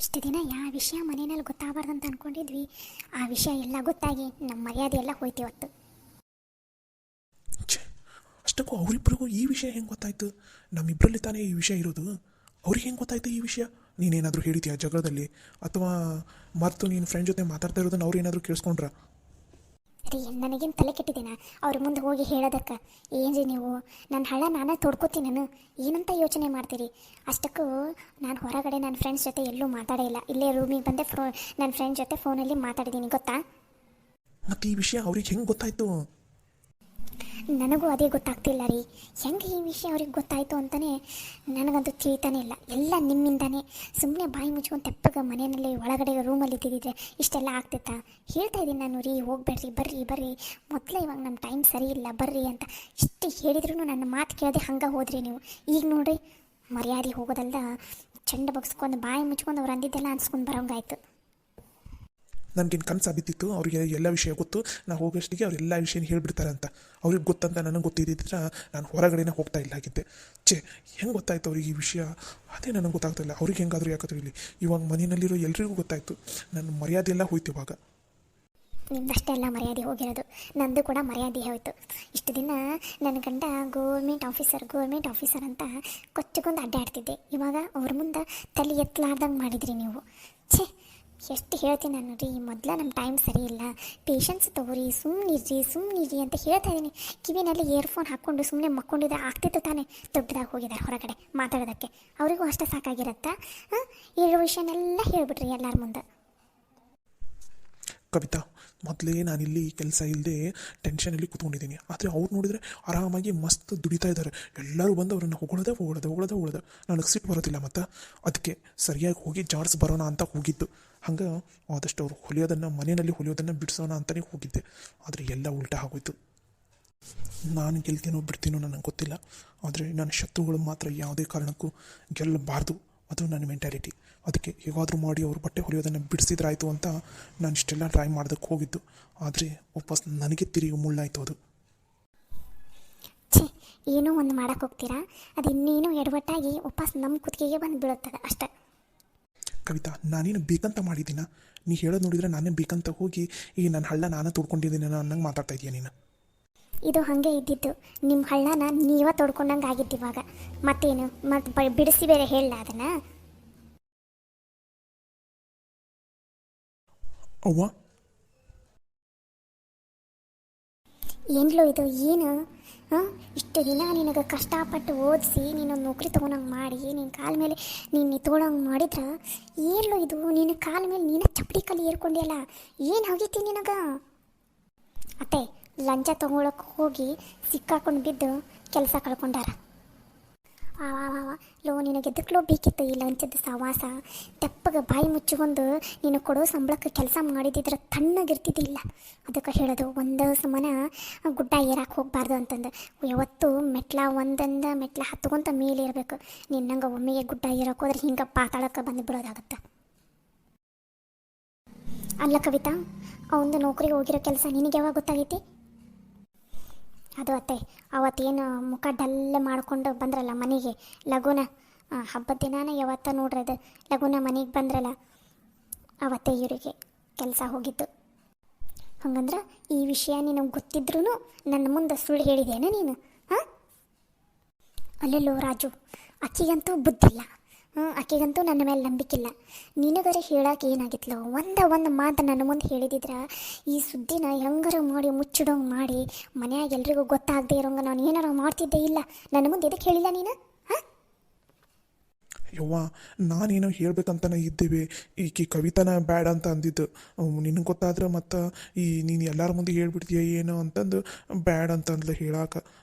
ಇಷ್ಟು ದಿನ ಯಾವ ವಿಷಯ ಮನೆಯಲ್ಲಿ ಗೊತ್ತಾಗಬಾರ್ದಂತ ಅಂದ್ಕೊಂಡಿದ್ವಿ, ಆ ವಿಷಯ ಎಲ್ಲ ಗೊತ್ತಾಗಿ ನಮ್ಮ ಮರ್ಯಾದೆ ಎಲ್ಲ ಹೋಯ್ತು ಇವತ್ತು. ಛೇ, ಅಷ್ಟಕ್ಕೂ ಅವರಿಬ್ಬರಿಗೂ ಈ ವಿಷಯ ಹೆಂಗೆ ಗೊತ್ತಾಯ್ತು? ನಮ್ಮಿಬ್ಬರಲ್ಲಿ ತಾನೇ ಈ ವಿಷಯ ಇರೋದು. ಅವ್ರಿಗೆ ಹೆಂಗೆ ಗೊತ್ತಾಯ್ತು ಈ ವಿಷಯ? ನೀನೇನಾದರೂ ಹೇಳಿದ್ಯಾ ಜಗಳದಲ್ಲಿ, ಅಥವಾ ಮರೆತು ನೀನು ಫ್ರೆಂಡ್ ಜೊತೆ ಮಾತಾಡ್ತಾ ಇರೋದನ್ನ ಅವ್ರು ಏನಾದರೂ ಕೇಳಿಸ್ಕೊಂಡ್ರ? ರೀ, ನನಗೇನು ತಲೆ ಕೆಟ್ಟಿದ್ದೀನ ಅವ್ರ ಮುಂದೆ ಹೋಗಿ ಹೇಳೋದಕ್ಕೆ? ಏನು ರೀ ನೀವು, ನನ್ನ ಹಳ್ಳ ನಾನೇ ತೊಡ್ಕೋತೀನಿ, ನಾನು ಏನಂತ ಯೋಚನೆ ಮಾಡ್ತೀರಿ? ಅಷ್ಟಕ್ಕೂ ನಾನು ಹೊರಗಡೆ ನನ್ನ ಫ್ರೆಂಡ್ಸ್ ಜೊತೆ ಎಲ್ಲೂ ಮಾತಾಡೇ ಇಲ್ಲ, ಇಲ್ಲೇ ರೂಮಿಗೆ ಬಂದೆ ನನ್ನ ಫ್ರೆಂಡ್ ಜೊತೆ ಫೋನಲ್ಲಿ ಮಾತಾಡಿದ್ದೀನಿ, ಗೊತ್ತಾ? ಮತ್ತು ಈ ವಿಷಯ ಅವ್ರಿಗೆ ಹೆಂಗೆ ಗೊತ್ತಾಯ್ತು? ನನಗೂ ಅದೇ ಗೊತ್ತಾಗ್ತಿಲ್ಲ ರೀ, ಹೆಂಗೆ ಈ ವಿಷಯ ಅವ್ರಿಗೆ ಗೊತ್ತಾಯಿತು ಅಂತಲೇ ನನಗಂತೂ ತಿಳಿತಾನೆ ಇಲ್ಲ. ಎಲ್ಲ ನಿಮ್ಮಿಂದಾನೇ. ಸುಮ್ಮನೆ ಬಾಯಿ ಮುಚ್ಕೊಂಡು ತೆಪ್ಪಗೆ ಮನೆಯಲ್ಲಿ ಒಳಗಡೆ ರೂಮಲ್ಲಿ ಇದ್ದಿದ್ದರೆ ಇಷ್ಟೆಲ್ಲ ಆಗ್ತಿತ್ತಾ? ಹೇಳ್ತಾ ಇದ್ದೀನಿ ನಾನು ರೀ, ಹೋಗ್ಬೇಡ್ರಿ, ಬರ್ರಿ ಮೊದಲೇ ಇವಾಗ ನಮ್ಮ ಟೈಮ್ ಸರಿ ಇಲ್ಲ, ಬರ್ರಿ ಅಂತ ಇಷ್ಟು ಹೇಳಿದ್ರು ನನ್ನ ಮಾತು ಕೇಳದೆ ಹಂಗೆ ಹೋದ್ರಿ ನೀವು. ಈಗ ನೋಡ್ರಿ, ಮರ್ಯಾದೆ ಹೋಗೋದಲ್ದ ಚೆಂಡ ಬಗ್ಸ್ಕೊಂಡು ಬಾಯಿ ಮುಚ್ಕೊಂಡು ಅವ್ರು ಅಂದಿದ್ದೆಲ್ಲ ಅನ್ಸ್ಕೊಂಡು ಬರೋಂಗಾಯ್ತು. ನನಗೇನು ಕನಸು ಬಿದ್ದಿತ್ತು ಅವ್ರಿಗೆ ಎಲ್ಲ ವಿಷಯ ಗೊತ್ತು, ನಾ ಹೋಗೋಷ್ಟಿಗೆ ಅವ್ರು ಎಲ್ಲ ವಿಷಯನ ಹೇಳಿಬಿಡ್ತಾರೆ ಅಂತ. ಅವ್ರಿಗೆ ಗೊತ್ತಂತ ನನಗೆ ಗೊತ್ತಿದ್ದಿದ್ರೆ ನಾನು ಹೊರಗಡೆನೇ ಹೋಗ್ತಾ ಇಲ್ಲ ಆಗಿದ್ದೆ. ಹೆಂಗೆ ಗೊತ್ತಾಯ್ತು ಅವ್ರಿಗೆ ಈ ವಿಷಯ? ಅದೇ ನನಗೆ ಗೊತ್ತಾಗ್ತಾಯಿಲ್ಲ. ಅವ್ರಿಗೆ ಹೆಂಗಾದರೂ ಯಾಕಂದ್ರೆ ಇಲ್ಲಿ ಇವಾಗ ಮನೆಯಲ್ಲಿರೋ ಎಲ್ರಿಗೂ ಗೊತ್ತಾಯಿತು, ನನ್ನ ಮರ್ಯಾದೆ ಎಲ್ಲ ಹೋಯ್ತು ಇವಾಗ. ನಿಮ್ದಷ್ಟೆಲ್ಲ ಮರ್ಯಾದೆ ಹೋಗಿರೋದು, ನಂದು ಕೂಡ ಮರ್ಯಾದೆ ಹೋಯಿತು. ಇಷ್ಟು ದಿನ ನನ್ನ ಗಂಡ ಗೌರ್ಮೆಂಟ್ ಆಫೀಸರ್ ಅಂತ ಕೊಚ್ಚಗೊಂಡು ಅಡ್ಡಾಡ್ತಿದ್ದೆ. ಇವಾಗ ಅವ್ರ ಮುಂದೆ ತಲೆ ಎತ್ತಲಾರ್ದಂಗೆ ಮಾಡಿದ್ರಿ ನೀವು. ಎಷ್ಟು ಹೇಳ್ತೀನಿ ನಾನು ರೀ, ಮೊದಲ ನಮ್ಮ ಟೈಮ್ ಸರಿ ಇಲ್ಲ, ಪೇಷನ್ಸ್ ತೊಗೋರಿ, ಸುಮ್ಮನಿರಿ ಅಂತ ಹೇಳ್ತಾ ಇದ್ದೀನಿ. ಕಿವಿನಲ್ಲಿ ಇಯರ್ಫೋನ್ ಹಾಕ್ಕೊಂಡು ಸುಮ್ಮನೆ ಮಕ್ಕೊಂಡಿದ್ದೆ ಆಗ್ತಿತ್ತು ತಾನೇ. ದೊಡ್ಡದಾಗಿ ಹೋಗಿದ್ದಾರೆ ಹೊರಗಡೆ ಮಾತಾಡೋದಕ್ಕೆ, ಅವರಿಗೂ ಅಷ್ಟೇ ಸಾಕಾಗಿರತ್ತಾ? ಇರೋ ವಿಷಯನೆಲ್ಲ ಹೇಳ್ಬಿಟ್ರಿ ಎಲ್ಲರ ಮುಂದೆ. ಕವಿತಾ, ಮೊದಲೇ ನಾನಿಲ್ಲಿ ಕೆಲಸ ಇಲ್ಲದೆ ಟೆನ್ಷನಲ್ಲಿ ಕೂತ್ಕೊಂಡಿದ್ದೀನಿ, ಆದರೆ ಅವ್ರು ನೋಡಿದರೆ ಆರಾಮಾಗಿ ಮಸ್ತ್ ದುಡಿತಾ ಇದ್ದಾರೆ. ಎಲ್ಲರೂ ಬಂದು ಅವ್ರನ್ನ ಹೊಗಳೋದೆ. ನನಗೆ ಸಿಟ್ಟು ಬರೋದಿಲ್ಲ. ಮತ್ತು ಅದಕ್ಕೆ ಸರಿಯಾಗಿ ಹೋಗಿ ಜಾಡ್ಸ್ ಬರೋಣ ಅಂತ ಹೋಗಿದ್ದು. ಹಂಗೆ ಆದಷ್ಟು ಅವ್ರು ಮನೆಯಲ್ಲಿ ಹೊಲಿಯೋದನ್ನು ಬಿಡಿಸೋಣ ಅಂತಲೇ ಹೋಗಿದ್ದೆ. ಆದರೆ ಎಲ್ಲ ಉಲ್ಟಾ ಆಗೋಯ್ತು. ನಾನು ಗೆಲ್ತೀನೋ ಬಿಡ್ತೀನೋ ನನಗೆ ಗೊತ್ತಿಲ್ಲ, ಆದರೆ ನನ್ನ ಶತ್ರುಗಳು ಮಾತ್ರ ಯಾವುದೇ ಕಾರಣಕ್ಕೂ ಗೆಲ್ಲಬಾರ್ದು. ಅದು ನನ್ನ ಮೆಂಟಾಲಿಟಿ. ಅದಕ್ಕೆ ಹೇಗಾದರೂ ಮಾಡಿ ಅವರು ಬಟ್ಟೆ ಹೊಲಿಯೋದನ್ನು ಬಿಡಿಸಿದ್ರಾಯ್ತು ಅಂತ ನಾನು ಇಷ್ಟೆಲ್ಲ ಟ್ರೈ ಮಾಡೋದಕ್ಕೆ ಹೋಗಿದ್ದು. ಆದರೆ ವಾಪಸ್ ನನಗೆ ತಿರುಗಿ ಮುಳ್ಳಾಯಿತು ಅದು. ಏನೋ ಒಂದು ಮಾಡೋಕ್ಕೆ ಹೋಗ್ತೀರಾ, ಅದು ಇನ್ನೇನು ಎಡವಟ್ಟಾಗಿ ವಾಪಸ್ ನಮ್ಮ ಕುತ್ತಿಗೆಗೆ ಬಂದು ಬೀಳುತ್ತದೆ ಅಷ್ಟೇ. ಕವಿತಾ, ನಾನೇನು ಬೇಕಂತ ಮಾಡಿದ್ದೀನ? ನೀ ಹೇಳೋದು ನೋಡಿದರೆ ನಾನೇ ಬೇಕಂತ ಹೋಗಿ ಈ ನನ್ನ ಹಳ್ಳ ನಾನೇ ತೊಡ್ಕೊಂಡಿದ್ದೀನಿ ಅನ್ನಂಗೆ ಮಾತಾಡ್ತಾ ಇದೀಯ ನೀನು. ಇದು ಹಾಗೆ ಇದ್ದಿದ್ದು, ನಿಮ್ಮ ಹಳ್ಳನ ನೀವೇ ತೊಡ್ಕೊಂಡಂಗೆ ಆಗಿತ್ತು. ಇವಾಗ ಮತ್ತೇನು, ಮತ್ತೆ ಬಿಡಿಸಿ ಬೇರೆ ಹೇಳ ಅದನ್ನು? ಅವ್ವ, ಏನ್ಲೋ ಇದು, ಏನು? ಇಷ್ಟು ದಿನ ನಿನಗೆ ಕಷ್ಟಪಟ್ಟು ಓದಿಸಿ ನೀನು ನೌಕರಿ ತೊಗೊಳಂಗೆ ಮಾಡಿ ನಿನ್ನ ಕಾಲ ಮೇಲೆ ನೀನು ನಿಂತ್ಕೊಳ್ಳೋಂಗೆ ಮಾಡಿದ್ರೆ ಏನ್ಲೋ ಇದು? ನಿನ್ನ ಕಾಲ ಮೇಲೆ ನೀನು ಚಪ್ಪಡಿ ಕಲ್ಲಿ ಏರ್ಕೊಂಡಿಯಲ್ಲ, ಏನು ಆಗೈತಿ ನಿನಗೆ? ಅತ್ತೆ, ಲಂಚ ತೊಗೊಳಕ್ಕೆ ಹೋಗಿ ಸಿಕ್ಕಾಕೊಂಡು ಬಿದ್ದು ಕೆಲಸ ಕಳ್ಕೊಂಡಾರ. ಲೋ, ನಿನಗೆ ಎದಕ್ಲೋ ಬೇಕಿತ್ತು ಈ ಲಂಚದ ಸವಾಸ? ತೆಪ್ಪಗೆ ಬಾಯಿ ಮುಚ್ಚಿಕೊಂಡು ನೀನು ಕೊಡೋ ಸಂಬಳಕ್ಕೆ ಕೆಲಸ ಮಾಡಿದಿದ್ರೆ ತಣ್ಣಗಿರ್ತಿದ್ದಿಲ್ಲ. ಅದಕ್ಕೆ ಹೇಳೋದು, ಒಂದು ಸಮನ ಗುಡ್ಡ ಏರಕ್ಕೆ ಹೋಗಬಾರ್ದು ಅಂತಂದು. ಯಾವತ್ತು ಒಂದೊಂದು ಮೆಟ್ಲ ಹತ್ಕೊಂತ ಮೇಲೆ ಇರಬೇಕು. ನಿನ್ನಂಗೆ ಒಮ್ಮೆಗೆ ಗುಡ್ಡ ಏರಕ್ಕೆ ಹೋದ್ರೆ ಹಿಂಗೆ ಪಾತಾಳಕ್ಕೆ ಬಂದು ಬಿಡೋದಾಗತ್ತೆ. ಅಲ್ಲ ಕವಿತಾ, ಅವಂದು ನೌಕರಿಗೆ ಹೋಗಿರೋ ಕೆಲಸ ನಿನಗೆ ಯಾವಾಗ ಗೊತ್ತಾಗೈತಿ? ಅದು ಅತ್ತೆ, ಅವತ್ತೇನು ಮುಖ ಡಲ್ಲೆ ಮಾಡ್ಕೊಂಡು ಬಂದ್ರಲ್ಲ ಮನೆಗೆ ಲಘುನ, ಹಬ್ಬದ ದಿನಾನ ಯಾವತ್ತ ನೋಡ್ರಿ ಅದು ಲಘುನ ಮನೆಗೆ ಬಂದ್ರಲ್ಲ, ಅವತ್ತೇ ಇವರಿಗೆ ಕೆಲಸ ಹೋಗಿತ್ತು. ಹಂಗಂದ್ರೆ ಈ ವಿಷಯ ನಿನಗೆ ಗೊತ್ತಿದ್ರೂ ನನ್ನ ಮುಂದೆ ಸುಳ್ಳು ಹೇಳಿದೇನ ನೀನು? ಅಲ್ಲೆಲ್ಲೋ ರಾಜು, ಅಕ್ಕಿಗಂತೂ ಬುದ್ಧಿಲ್ಲ, ಆಕೆಗಂತೂ ನನ್ನ ಮೇಲೆ ನಂಬಿಕಿಲ್ಲ. ನಿನಗರೆ ಹೇಳಕ್ಕೆ ಏನಾಗಿತ್ಲೋ? ಒಂದು ಮಾತು ನನ್ನ ಮುಂದೆ ಹೇಳಿದಿದ್ರೆ ಈ ಸುದ್ದಿನ ಹೆಂಗಾರ ಮಾಡಿ ಮುಚ್ಚಿಡೋಂಗೆ ಮಾಡಿ ಮನ್ಯಾಗ ಎಲ್ರಿಗೂ ಗೊತ್ತಾಗದೆ ಇರೋಂಗೆ ನಾನು ಏನಾರ ಮಾಡ್ತಿದ್ದೆ. ಇಲ್ಲ, ನನ್ನ ಮುಂದೆ ಎದಕ್ಕೆ ಹೇಳಿಲ್ಲ ನೀನು? ಯವ್ವ, ನಾನೇನೋ ಹೇಳ್ಬೇಕಂತನೇ ಇದ್ದೇವೆ. ಈಕೆ ಕವಿತಾನ ಬ್ಯಾಡ್ ಅಂತ ಅಂದಿದ್ದು ನಿನಗೆ ಗೊತ್ತಾದ್ರೆ ಮತ್ತು ನೀನು ಎಲ್ಲರ ಮುಂದೆ ಹೇಳ್ಬಿಡ್ತೀಯ ಏನೋ ಅಂತಂದು ಬ್ಯಾಡ್ ಅಂತಂದ್ಲು ಹೇಳಾಕ,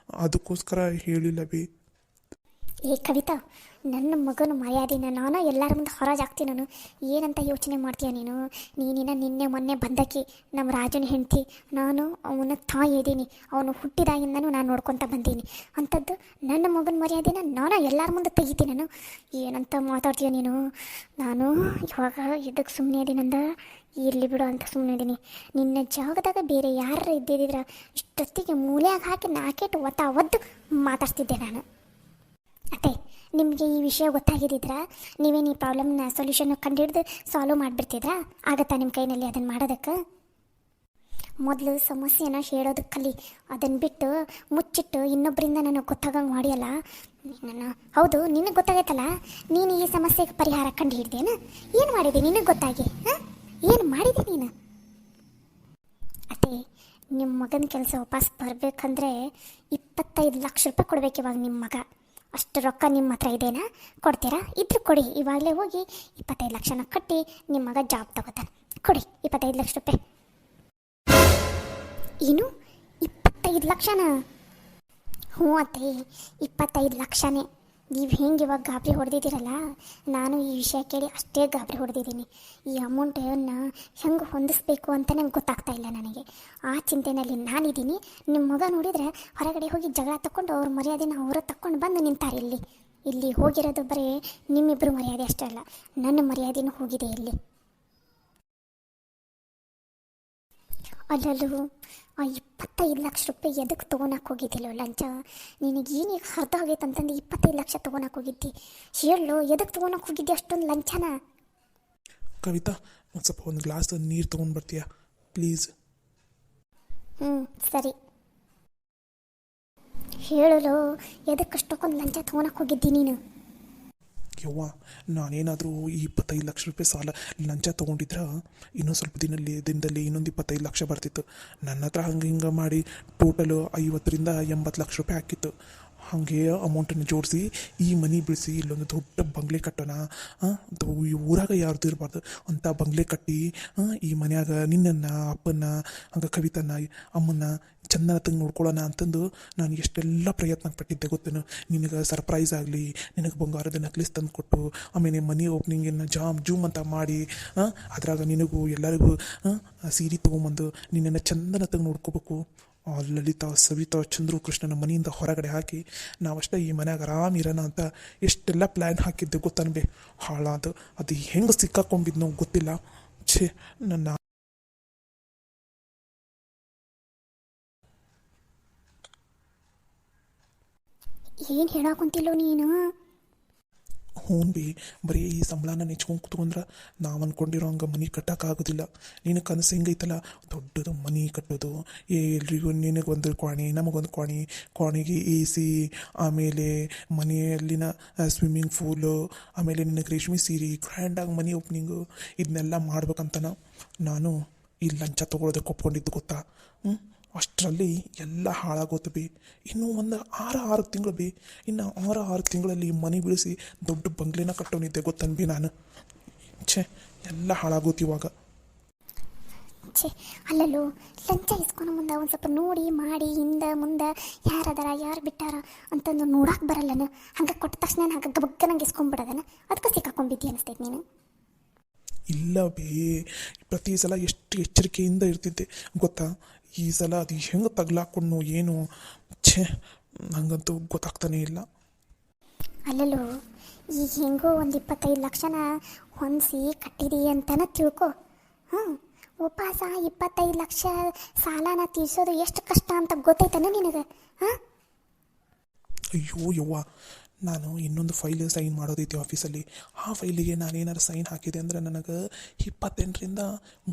ಅದಕ್ಕೋಸ್ಕರ ಹೇಳಿಲ್ಲ ಬಿ. ಏ ಕವಿತಾ, ನನ್ನ ಮಗನ ಮರ್ಯಾದೆನ ನಾನು ಎಲ್ಲರ ಮುಂದೆ ಹೊರಜಾಗ್ತೀನಿ. ನಾನು ಏನಂತ ಯೋಚನೆ ಮಾಡ್ತೀಯ ನೀನು? ನಿನ್ನೆ ಮೊನ್ನೆ ಬಂದಕ್ಕೆ ನಮ್ಮ ರಾಜನ ಹೆಂಡತಿ, ನಾನು ಅವನ ತಾಯಿ ಇದ್ದೀನಿ, ಅವನು ಹುಟ್ಟಿದಾಗಿಂದನೂ ನಾನು ನೋಡ್ಕೊತ ಬಂದೀನಿ. ಅಂಥದ್ದು ನನ್ನ ಮಗನ ಮರ್ಯಾದೆನ ನಾನು ಎಲ್ಲರ ಮುಂದೆ ತೆಗಿತೀನಿ. ನಾನು ಏನಂತ ಮಾತಾಡ್ತೀಯ ನೀನು? ನಾನು ಇವಾಗ ಇದಕ್ಕೆ ಸುಮ್ಮನೆ ಇದೀನಂದ ಇರಲಿ ಬಿಡು ಅಂತ ಸುಮ್ಮನೆ ಇದ್ದೀನಿ. ನಿನ್ನ ಜಾಗದಾಗ ಬೇರೆ ಯಾರು ಇದ್ದಿದ್ರೆ ಇಷ್ಟೊತ್ತಿಗೆ ಮೂಲೆಯಾಗಿ ಹಾಕಿ ನಾಕೇಟು ಒದ್ದು ಮಾತಾಡ್ತಿದ್ದೆ ನಾನು. ಅತ್ತೆ, ನಿಮಗೆ ಈ ವಿಷಯ ಗೊತ್ತಾಗಿದ್ದಿದ್ರೆ ನೀವೇನು ಈ ಪ್ರಾಬ್ಲಮ್ನ ಸೊಲ್ಯೂಷನ್ ಕಂಡುಹಿಡ್ದು ಸಾಲ್ವ್ ಮಾಡಿಬಿಡ್ತಿದ್ರಾ? ಆಗತ್ತಾ ನಿಮ್ಮ ಕೈನಲ್ಲಿ ಅದನ್ನು ಮಾಡೋದಕ್ಕೆ? ಮೊದಲು ಸಮಸ್ಯೆನ ಹೇಳೋದಕ್ಕೆ ಕಲಿ, ಅದನ್ನು ಬಿಟ್ಟು ಮುಚ್ಚಿಟ್ಟು ಇನ್ನೊಬ್ಬರಿಂದ ನನಗೆ ಗೊತ್ತಾಗಂಗೆ ಮಾಡಿಯಲ್ಲ. ನನ್ನ ಹೌದು, ನಿನಗೆ ಗೊತ್ತಾಗೈತಲ್ಲ, ನೀನು ಈ ಸಮಸ್ಯೆಗೆ ಪರಿಹಾರ ಕಂಡು ಹಿಡ್ದೇನು? ಏನು ಮಾಡಿದೆ ನಿನಗೆ ಗೊತ್ತಾಗಿ? ಹಾಂ, ಏನು ಮಾಡಿದೆ ನೀನು? ಅತ್ತೆ, ನಿಮ್ಮ ಮಗನ ಕೆಲಸ ವಾಪಸ್ ಬರಬೇಕಂದ್ರೆ 25 ಲಕ್ಷ ರೂಪಾಯಿ ಕೊಡ್ಬೇಕು ಇವಾಗ ನಿಮ್ಮ ಮಗ. ಅಷ್ಟು ರೊಕ್ಕ ನಿಮ್ಮ ಹತ್ರ ಇದೆನಾ? ಕೊಡ್ತೀರಾ? ಇದ್ರೆ ಕೊಡಿ, ಇವಾಗಲೇ ಹೋಗಿ 25 ಲಕ್ಷನ ಕಟ್ಟಿ ನಿಮ್ಮ ಮಗ ಜಾಬ್ ತಗೋತಾನೆ. ಕೊಡಿ 25 ಲಕ್ಷ ರೂಪಾಯಿ. ಏನು 25 ಲಕ್ಷನಾ? ಹ್ಞೂ ಅತ್ತೆ, 25 ಲಕ್ಷನೇ. ನೀವು ಹೆಂಗೆ ಇವಾಗ ಗಾಬರಿ ಹೊಡೆದಿದ್ದೀರಲ್ಲ, ನಾನು ಈ ವಿಷಯ ಕೇಳಿ ಅಷ್ಟೇ ಗಾಬರಿ ಹೊಡೆದಿದ್ದೀನಿ. ಈ ಅಮೌಂಟನ್ನು ಹೆಂಗೆ ಹೊಂದಿಸ್ಬೇಕು ಅಂತ ನಂಗೆ ಗೊತ್ತಾಗ್ತಾ ಇಲ್ಲ ನನಗೆ. ಆ ಚಿಂತೆಯಲ್ಲಿ ನಾನಿದ್ದೀನಿ. ನಿಮ್ಮ ಮಗ ನೋಡಿದರೆ ಹೊರಗಡೆ ಹೋಗಿ ಜಗಳ ತಗೊಂಡು ಅವ್ರ ಮರ್ಯಾದೆನ ಅವರು ತಗೊಂಡು ಬಂದು ನಿಂತಾರೆ ಇಲ್ಲಿ ಹೋಗಿರೋದು ಬರೀ ನಿಮ್ಮಿಬ್ಬರು ಮರ್ಯಾದೆ ಅಷ್ಟೇ ಅಲ್ಲ, ನನ್ನ ಮರ್ಯಾದೆನೂ ಹೋಗಿದೆ ಇಲ್ಲಿ. ಅಲ್ಲಲ್ಲೂ ಆ 25 ಲಕ್ಷ ರೂಪಾಯಿ ಎದಕ್ಕೆ ತೊಗೊಳಕ್ಕೆ ಹೋಗಿದ್ದಿಲ್ಲೋ ಲಂಚ? ನಿನಗೇನು ಈಗ ಅರ್ಧ ಆಗೈತೆ ಅಂತಂದು 25 ಲಕ್ಷ ತೊಗೊಳಕ್ಕೆ ಹೋಗಿದ್ದಿ? ಹೇಳು, ಎದಕ್ಕೆ ತೊಗೊಳಕ್ಕೆ ಹೋಗಿದ್ದಿ ಅಷ್ಟೊಂದು ಲಂಚನ? ಕವಿತಾ, ಒಂದು ಗ್ಲಾಸ್ ನೀರು ತೊಗೊಂಡು ಬರ್ತೀಯಾ ಪ್ಲೀಸ್? ಸರಿ. ಹೇಳಲು ಎದಕ್ಕೆ ಅಷ್ಟೊಂದು ಲಂಚ ತೊಗೊಳಕ್ಕೆ ಹೋಗಿದ್ದಿ ನೀನು? ಯವ್ವ, ನಾನೇನಾದರೂ ಈ 25 ಲಕ್ಷ ರೂಪಾಯಿ ಸಾಲ ಲಂಚ ತೊಗೊಂಡಿದ್ರೆ ಇನ್ನೂ ಸ್ವಲ್ಪ ದಿನದಲ್ಲಿ ಇನ್ನೊಂದು 25 ಲಕ್ಷ ಬರ್ತಿತ್ತು. ನನ್ನ ಹತ್ರ ಹಿಂಗೆ ಮಾಡಿ ಟೋಟಲು 50ರಿಂದ 80 ಲಕ್ಷ ರೂಪಾಯಿ ಹಾಕಿತ್ತು. ಹಾಗೆ ಅಮೌಂಟನ್ನು ಜೋಡಿಸಿ ಈ ಮನೆ ಬಿಡಿಸಿ ಇಲ್ಲೊಂದು ದೊಡ್ಡ ಬಂಗ್ಲೆ ಕಟ್ಟೋಣ, ಈ ಊರಾಗ ಯಾರ್ದು ಇರಬಾರ್ದು ಅಂತ ಬಂಗ್ಲೆ ಕಟ್ಟಿ ಈ ಮನ್ಯಾಗ ನಿನ್ನನ್ನು, ಅಪ್ಪನ್ನ, ಹಂಗೆ ಕವಿತನ್ನ, ಅಮ್ಮನ್ನ ಚಂದನ ತಂದು ನೋಡ್ಕೊಳ್ಳೋಣ ಅಂತಂದು ನಾನು ಎಷ್ಟೆಲ್ಲ ಪ್ರಯತ್ನ ಪಟ್ಟಿದ್ದೆ ಗೊತ್ತೇನು? ನಿನಗೆ ಸರ್ಪ್ರೈಸ್ ಆಗಲಿ, ನಿನಗೆ ಬಂಗಾರದ ನೆಕ್ಲೆಸ್ ತಂದು ಕೊಟ್ಟು, ಆಮೇಲೆ ಮನಿ ಓಪ್ನಿಂಗನ್ನು ಜೂಮ್ ಅಂತ ಮಾಡಿ, ಅದ್ರಾಗ ನಿನಗೂ ಎಲ್ಲರಿಗೂ ಸೀರೆ ತೊಗೊಂಬಂದು ನಿನ್ನನ್ನು ಚಂದನ ತಂದು ನೋಡ್ಕೋಬೇಕು. ಲಲಿತಾ, ಸವಿತಾ, ಚಂದ್ರು, ಕೃಷ್ಣನ ಮನೆಯಿಂದ ಹೊರಗಡೆ ಹಾಕಿ ನಾವಷ್ಟೇ ಈ ಮನ್ಯಾಗ ಆರಾಮಿರೋಣ ಅಂತ ಎಷ್ಟೆಲ್ಲ ಪ್ಲ್ಯಾನ್ ಹಾಕಿದ್ದೆ ಗೊತ್ತನ್ಬೇ. ಹಾಳಾದ ಅದು ಹೆಂಗೆ ಸಿಕ್ಕಾಕೊಂಡಿದ್ನೋ ಗೊತ್ತಿಲ್ಲ. ಛೇ, ನನ್ನ ಏನು ಹೇಳಾಕೊಂತಿಲ್ಲೋ ನೀನು? ಹ್ಞೂ ಬಿ, ಬರೀ ಈ ಸಂಬಳನ ನೆಚ್ಕೊಂಡು ಕೂತ್ಕೊಂಡ್ರೆ ನಾವು ಅಂದ್ಕೊಂಡಿರೋ ಹಂಗೆ ಮನೆ ಕಟ್ಟೋಕ್ಕಾಗೋದಿಲ್ಲ. ನಿನ್ನ ಕನಸು ಹೆಂಗೈತಲ್ಲ, ದೊಡ್ಡದು ಮನೆ ಕಟ್ಟೋದು, ಎಲ್ರಿಗೂ ನಿನಗೊಂದು ಕೋಣೆ, ನಮಗೊಂದು ಕೋಣೆಗೆ AC, ಆಮೇಲೆ ಮನೆಯಲ್ಲಿನ ಸ್ವಿಮ್ಮಿಂಗ್ ಪೂಲು, ಆಮೇಲೆ ನಿನಗೆ ರೇಷ್ಮೆ ಸೀರೆ, ಗ್ರ್ಯಾಂಡಾಗಿ ಮನೆ ಓಪ್ನಿಂಗು, ಇದನ್ನೆಲ್ಲ ಮಾಡ್ಬೇಕಂತನ ನಾನು ಈ ಲಂಚ ತೊಗೊಳೋದಕ್ಕೆ ಒಪ್ಕೊಂಡಿದ್ದು ಗೊತ್ತಾ? ಅಷ್ಟರಲ್ಲಿ ಎಲ್ಲ ಹಾಳಾಗೋತು ಬಿ. ಇನ್ನೂ ಒಂದು 6 ತಿಂಗಳು ಬಿ. ಇನ್ನು 6 ತಿಂಗಳಲ್ಲಿ ಮನೆ ಬೀಳಿಸಿ ದೊಡ್ಡ ಬಂಗ್ಲೆನ ಕಟ್ಟೋನಿದ್ದೆ ಗೊತ್ತನ್ ಬಿ ನಾನು. ಛೇ, ಎಲ್ಲ ಹಾಳಾಗೋತು ಇವಾಗ. ಛೇ, ಅಲ್ಲಲ್ಲೋ, ಲಂಚ ಇಸ್ಕೊಳೋ ಮುಂದೆ ಒಂದು ಸ್ವಲ್ಪ ನೋಡಿ ಮಾಡಿ ಹಿಂದೆ ಮುಂದೆ ಯಾರದಾರ ಯಾರು ಬಿಟ್ಟಾರ ಅಂತಂದು ನೋಡಕ್ಕೆ ಬರಲ್ಲನ. ಹಂಗೆ ಕೊಟ್ಟ ತಕ್ಷಣ ಹಂಗೆ ಗಬಗ್ಗ ನಂಗೆ ಇಸ್ಕೊಂಡ್ಬಿಡೋದನ, ಅದಕ್ಕೆ ಸಿಕ್ಕಾಕೊಂಡ್ಬಿದ್ದಿ ಅನಿಸ್ತೈತೆ ನೀನು. ಇಲ್ಲ ಬೇ, ಪ್ರತಿ ಸಲ ಎಷ್ಟು ಎಚ್ಚರಿಕೆಯಿಂದ ಇರ್ತಿದ್ದೆ ಗೊತ್ತಾ? ಈ ಸಲ ಅದು ಹೆಂಗೆ ತಗ್ಲಾಕೊಂಡು ಏನು, ಛೇ, ನಂಗಂತೂ ಗೊತ್ತಾಗ್ತಾನೇ ಇಲ್ಲ. ಅಲ್ಲಲ್ಲೋ, ಈಗ ಹೆಂಗೋ ಒಂದು 25 ಲಕ್ಷನ ಹೊಂದಿಸಿ ಕಟ್ಟಿದಿ ಅಂತನ ತಿಳ್ಕೊ. ಉಪವಾಸ 25 ಲಕ್ಷ ಸಾಲನ ತೀರ್ಸೋದು ಎಷ್ಟು ಕಷ್ಟ ಅಂತ ಗೊತ್ತೈತನ ನಿನಗೆ? ಅಯ್ಯೋ ಯವ್ವ, ನಾನು ಇನ್ನೊಂದು ಫೈಲ್ ಸೈನ್ ಮಾಡೋದೈತಿ ಆಫೀಸಲ್ಲಿ. ಆ ಫೈಲಿಗೆ ನಾನೇನಾರು ಸೈನ್ ಹಾಕಿದೆ ಅಂದರೆ ನನಗೆ 28ರಿಂದ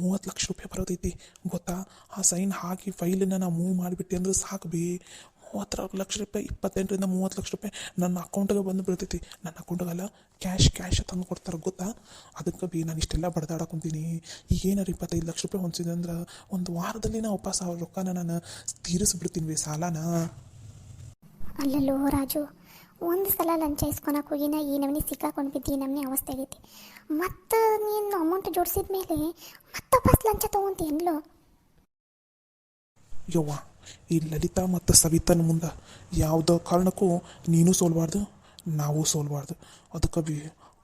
30 ಲಕ್ಷ ರೂಪಾಯಿ ಬರೋದೈತಿ ಗೊತ್ತಾ? ಆ ಸೈನ್ ಹಾಕಿ ಫೈಲನ್ನು ನಾನು ಮೂವ್ ಮಾಡಿಬಿಟ್ಟೆ ಅಂದ್ರೆ ಸಾಕು ಬಿ, 30 ಲಕ್ಷ ರೂಪಾಯಿ, 28ರಿಂದ 30 ಲಕ್ಷ ರೂಪಾಯಿ ನನ್ನ ಅಕೌಂಟಿಗೆ ಬಂದು ಬೀಳ್ತೈತಿ. ನನ್ನ ಅಕೌಂಟಿಗೆಲ್ಲ ಕ್ಯಾಶ್ ತಂದು ಕೊಡ್ತಾರೆ ಗೊತ್ತಾ? ಅದಕ್ಕೆ ಬಿ ನಾನು ಇಷ್ಟೆಲ್ಲ ಬಡ್ದಾಡಕೊಂತೀನಿ. ಈಗೇನಾರು 25 ಲಕ್ಷ ರೂಪಾಯಿ ಹೊಂದಿಸಿದೆ ಅಂದ್ರೆ ಒಂದು ವಾರದಲ್ಲಿ ನಾ ವಾಪಸ್ ಆ ರೊಕ್ಕನ ನಾನು ತೀರಿಸ್ಬಿಡ್ತೀನಿ ಬಿ, ಸಾಲನ. ಅಲ್ಲಲ್ಲೋ ರಾಜು, ಒಂದು ಸಲ ಲಂಚ ಇಸ್ಕೊಳಕ್ಕೆ ಹೋಗಿನ ಈ ನಮ್ಮನೆ ಸಿಕ್ಕಾಕೊಂಡು ಬಿದ್ದು ಈ ನಮ್ಮನೆ ಅವಸ್ಥೆ ಆಗೈತಿ. ಮತ್ತು ನೀನು ಅಮೌಂಟ್ ಜೋಡಿಸಿದ ಮೇಲೆ ಮತ್ತೆ ವಾಪಸ್ ಲಂಚ ತೊಗೊಂತೀನಲ್ಲೋ? ಯವ್ವ, ಈ ಲಲಿತಾ ಮತ್ತು ಸವಿತನ ಮುಂದೆ ಯಾವುದೋ ಕಾರಣಕ್ಕೂ ನೀನು ಸೋಲ್ಬಾರ್ದು, ನಾವು ಸೋಲ್ಬಾರ್ದು. ಅದಕ್ಕೆ ಬಿ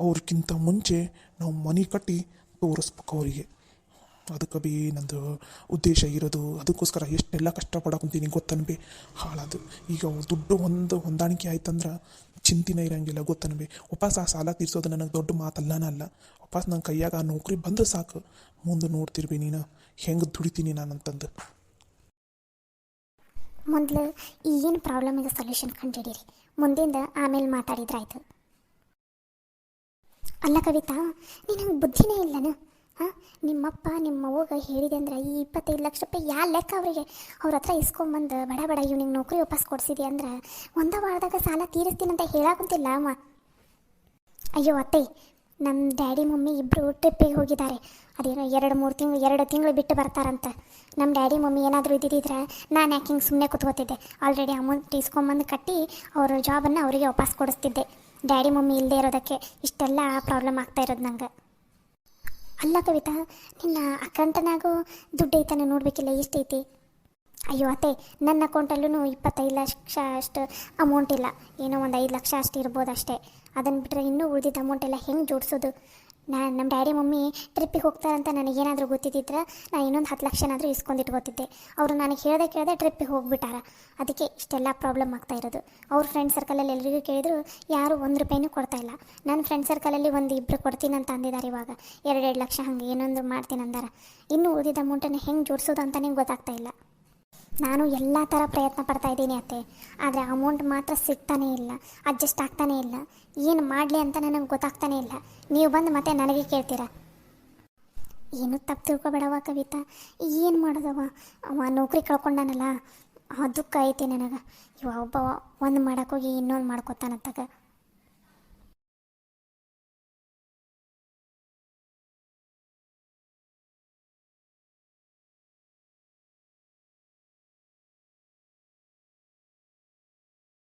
ಅವ್ರಿಗಿಂತ ಮುಂಚೆ ನಾವು ಮನೆ ಕಟ್ಟಿ ತೋರಿಸ್ಬೇಕು ಅವರಿಗೆ. ಅದಕ್ಕೆ ಬಿ ನಂದು ಉದ್ದೇಶ ಇರೋದು. ಅದಕ್ಕೋಸ್ಕರ ಎಷ್ಟೆಲ್ಲ ಕಷ್ಟಪಡಕೊಂತೀನಿ ಗೊತ್ತನ್ಬಿ. ಹಾಳದು ಈಗ ದುಡ್ಡು ಹೊಂದಾಣಿಕೆ ಆಯ್ತಂದ್ರೆ ಚಿಂತಿನ ಇರೋಂಗಿಲ್ಲ ಗೊತ್ತನ್ಬಿ. ವಾಪಸ್ ಆ ಸಾಲ ತೀರ್ಸೋದು ನನಗೆ ದೊಡ್ಡ ಮಾತಲ್ಲನ ಅಲ್ಲ. ವಾಪಸ್ ನನ್ನ ಕೈಯಾಗ ಆ ನೌಕರಿ ಬಂದರೆ ಸಾಕು. ಮುಂದೆ ನೋಡ್ತಿರ್ಬಿ ನೀನು ಹೆಂಗೆ ದುಡಿತೀನಿ ನಾನಂತಂದು. ಮೊದಲು ಏನು ಪ್ರಾಬ್ಲಮಿಗೆ ಸೊಲ್ಯೂಷನ್ ಕಂಡುಹಿಡೀರಿ. ಮುಂದಿಂದ ಆಮೇಲೆ ಮಾತಾಡಿದ್ರಾಯ್ತು. ಅಲ್ಲ ಕವಿತಾ, ನಿನಗೆ ಬುದ್ಧಿನೇ ಇಲ್ಲನ? ಹಾಂ, ನಿಮ್ಮಪ್ಪ ನಿಮ್ಮವ್ವಗೆ ಹೇಳಿದೆ ಅಂದ್ರೆ ಈ 25 ಲಕ್ಷ ರೂಪಾಯಿ ಯಾ ಲೆಕ್ಕ ಅವರಿಗೆ ಅವ್ರ ಹತ್ರ ಇಸ್ಕೊಂಬಂದು ಬಡ ಬಡ ಇವ್ನಿಗೆ ನೌಕರಿ ವಾಪಸ್ ಕೊಡಿಸಿದೆ ಅಂದ್ರೆ ಒಂದೇ ವಾರದಾಗ ಸಾಲ ತೀರಿಸ್ತೀನಂತ ಹೇಳಾಕುಂತಿಲ್ಲ ಅಮ್ಮ. ಅಯ್ಯೋ ಅತ್ತೆ, ನಮ್ಮ ಡ್ಯಾಡಿ ಮಮ್ಮಿ ಇಬ್ಬರು ಟ್ರಿಪ್ಪಿಗೆ ಹೋಗಿದ್ದಾರೆ. ಅದೇನೋ 2 ತಿಂಗಳು ಬಿಟ್ಟು ಬರ್ತಾರಂತ. ನಮ್ಮ ಡ್ಯಾಡಿ ಮಮ್ಮಿ ಏನಾದರೂ ಇದ್ದಿದ್ದರೆ ನಾನು ಯಾಕೆ ಹಿಂಗೆ ಸುಮ್ಮನೆ ಕೂತ್ಕೋತಿದ್ದೆ. ಆಲ್ರೆಡಿ ಅಮೌಂಟ್ ಇಸ್ಕೊಂಬಂದು ಕಟ್ಟಿ ಅವ್ರ ಜಾಬನ್ನು ಅವರಿಗೆ ವಾಪಸ್ ಕೊಡಿಸ್ತಿದ್ದೆ. ಡ್ಯಾಡಿ ಮಮ್ಮಿ ಇಲ್ಲದೆ ಇರೋದಕ್ಕೆ ಇಷ್ಟೆಲ್ಲ ಪ್ರಾಬ್ಲಮ್ ಆಗ್ತಾ ಇರೋದು ನಂಗೆ. ಅಲ್ಲ ಕವಿತಾ, ನಿನ್ನ ಅಕೌಂಟ್ನಾಗೂ ದುಡ್ಡು ಐತಾನೆ ನೋಡಬೇಕಿಲ್ಲ, ಎಷ್ಟೈತಿ? ಅಯ್ಯೋ ಅತ್ತೆ, ನನ್ನ ಅಕೌಂಟಲ್ಲೂ 25 ಲಕ್ಷ ಅಷ್ಟು ಅಮೌಂಟ್ ಇಲ್ಲ. ಏನೋ ಒಂದು 5 ಲಕ್ಷ ಅಷ್ಟು ಇರ್ಬೋದು ಅಷ್ಟೇ. ಅದನ್ನು ಬಿಟ್ಟರೆ ಇನ್ನೂ ಉಳಿದಿದ್ದ ಅಮೌಂಟ್ ಎಲ್ಲ ಹೆಂಗೆ ಜೋಡಿಸೋದು? ನಮ್ಮ ಡ್ಯಾಡಿ ಮಮ್ಮಿ ಟ್ರಿಪ್ಪಿಗೆ ಹೋಗ್ತಾರಂತ ನನಗೇನಾದರೂ ಗೊತ್ತಿದ್ದಿದ್ರೆ ನಾನು ಇನ್ನೊಂದು 10 ಲಕ್ಷನಾದರೂ ಇಸ್ಕೊಂಡಿಟ್ಕೋತಿದ್ದೆ. ಅವರು ನನಗೆ ಕೇಳದೆ ಟ್ರಿಪ್ಪಿಗೆ ಹೋಗ್ಬಿಟ್ಟಾರ. ಅದಕ್ಕೆ ಇಷ್ಟೆಲ್ಲ ಪ್ರಾಬ್ಲಮ್ ಆಗ್ತಾ ಇರೋದು. ಅವ್ರ ಫ್ರೆಂಡ್ ಸರ್ಕಲಲ್ಲಿ ಎಲ್ರಿಗೂ ಕೇಳಿದ್ರು ಯಾರೂ 1 ರೂಪಾಯಿನೂ ಕೊಡ್ತಾಯಿಲ್ಲ. ನನ್ನ ಫ್ರೆಂಡ್ ಸರ್ಕಲಲ್ಲಿ 1-2 ಕೊಡ್ತೀನಿ ಅಂತ ಅಂದಿದ್ದಾರೆ. ಇವಾಗ 2 ಲಕ್ಷ ಹಂಗೆ ಏನೊಂದು ಮಾಡ್ತೀನಿ ಅಂದಾರ. ಇನ್ನೂ ಉಳಿದಿದ್ದ ಅಮೌಂಟನ್ನು ಹೆಂಗೆ ಜೋಡಿಸೋದು ಅಂತಲೇ ಗೊತ್ತಾಗ್ತಾ ಇಲ್ಲ. ನಾನು ಎಲ್ಲ ಥರ ಪ್ರಯತ್ನ ಪಡ್ತಾ ಇದ್ದೀನಿ ಅತ್ತೆ, ಆದರೆ ಅಮೌಂಟ್ ಮಾತ್ರ ಸಿಗ್ತಾನೇ ಇಲ್ಲ, ಅಡ್ಜಸ್ಟ್ ಆಗ್ತಾನೇ ಇಲ್ಲ. ಏನು ಮಾಡಲಿ ಅಂತ ನನಗೆ ಗೊತ್ತಾಗ್ತಾನೇ ಇಲ್ಲ. ನೀವು ಬಂದು ಮತ್ತೆ ನನಗೆ ಕೇಳ್ತೀರಾ? ಏನು ತಪ್ಪು ತಿಳ್ಕೊಬೇಡವ ಕವಿತಾ, ಏನು ಮಾಡೋದವ? ಅವ ನೌಕರಿ ಕಳ್ಕೊಂಡಾನಲ್ಲ, ದುಃಖ ಐತಿ ನನಗೆ. ಇವ ಒಬ್ಬ ಒಂದು ಮಾಡೋಕ್ಕೋಗಿ ಇನ್ನೊಂದು ಮಾಡ್ಕೊತಾನಂತಾಗ.